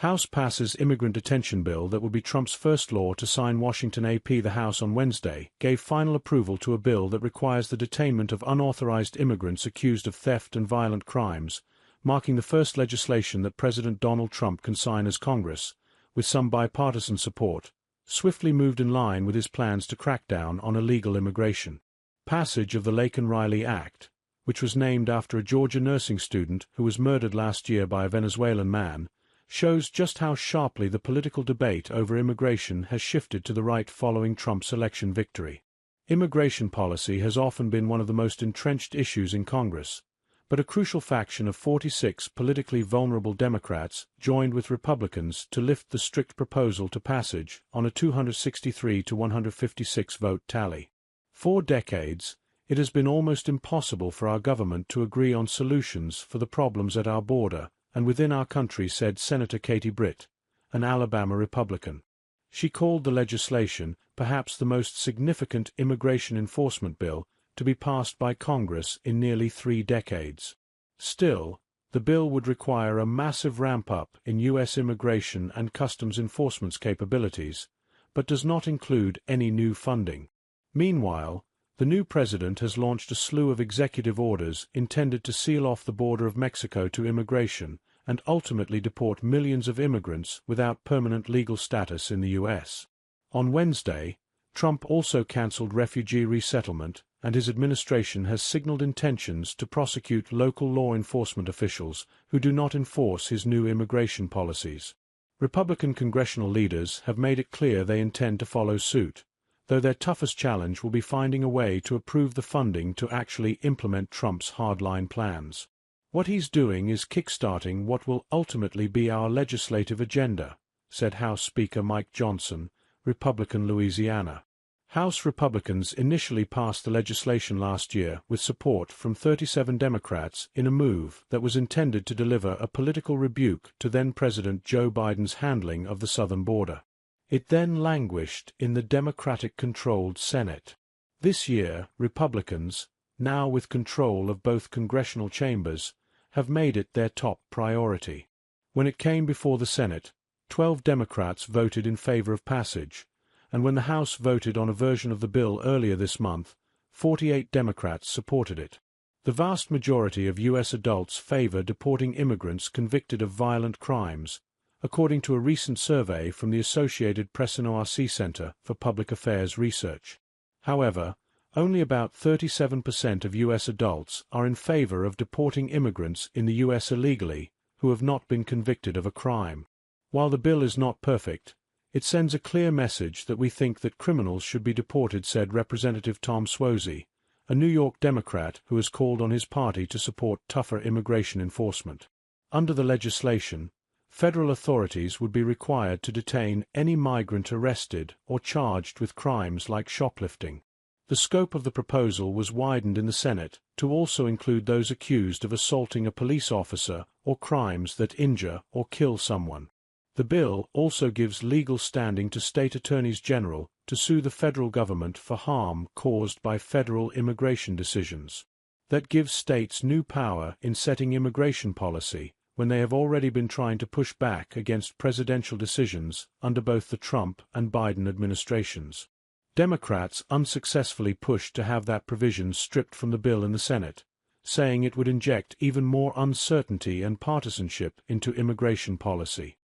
House passes immigrant detention bill that would be Trump's first law to sign. Washington AP. The House on Wednesday gave final approval to a bill that requires the detainment of unauthorized immigrants accused of theft and violent crimes, marking the first legislation that President Donald Trump can sign as Congress, with some bipartisan support, swiftly moved in line with his plans to crack down on illegal immigration. Passage of the Laken-Riley Act, which was named after a Georgia nursing student who was murdered last year by a Venezuelan man, shows just how sharply the political debate over immigration has shifted to the right following Trump's election victory. Immigration policy has often been one of the most entrenched issues in Congress, but a crucial faction of 46 politically vulnerable Democrats joined with Republicans to lift the strict proposal to passage on a 263 to 156 vote tally. For decades, it has been almost impossible for our government to agree on solutions for the problems at our border and within our country, said Senator Katie Britt, an Alabama Republican. She called the legislation perhaps the most significant immigration enforcement bill to be passed by Congress in nearly 3 decades. Still, the bill would require a massive ramp-up in U.S. immigration and customs enforcement's capabilities, but does not include any new funding. Meanwhile, the new president has launched a slew of executive orders intended to seal off the border of Mexico to immigration and ultimately deport millions of immigrants without permanent legal status in the U.S. On Wednesday, Trump also canceled refugee resettlement, and his administration has signaled intentions to prosecute local law enforcement officials who do not enforce his new immigration policies. Republican congressional leaders have made it clear they intend to follow suit, though their toughest challenge will be finding a way to approve the funding to actually implement Trump's hardline plans. What he's doing is kickstarting what will ultimately be our legislative agenda, said House Speaker Mike Johnson, Republican, Louisiana. House Republicans initially passed the legislation last year with support from 37 Democrats in a move that was intended to deliver a political rebuke to then-President Joe Biden's handling of the southern border. It then languished in the Democratic-controlled Senate. This year, Republicans, now with control of both congressional chambers, have made it their top priority. When it came before the Senate, 12 Democrats voted in favor of passage, and when the House voted on a version of the bill earlier this month, 48 Democrats supported it. The vast majority of U.S. adults favor deporting immigrants convicted of violent crimes, according to a recent survey from the Associated Press NORC Center for Public Affairs Research. However, only about 37% of U.S. adults are in favor of deporting immigrants in the U.S. illegally who have not been convicted of a crime. While the bill is not perfect, it sends a clear message that we think that criminals should be deported, said Representative Tom Suozzi, a New York Democrat who has called on his party to support tougher immigration enforcement. Under the legislation, federal authorities would be required to detain any migrant arrested or charged with crimes like shoplifting. The scope of the proposal was widened in the Senate to also include those accused of assaulting a police officer or crimes that injure or kill someone. The bill also gives legal standing to state attorneys general to sue the federal government for harm caused by federal immigration decisions. That gives states new power in setting immigration policy when they have already been trying to push back against presidential decisions under both the Trump and Biden administrations. Democrats unsuccessfully pushed to have that provision stripped from the bill in the Senate, saying it would inject even more uncertainty and partisanship into immigration policy.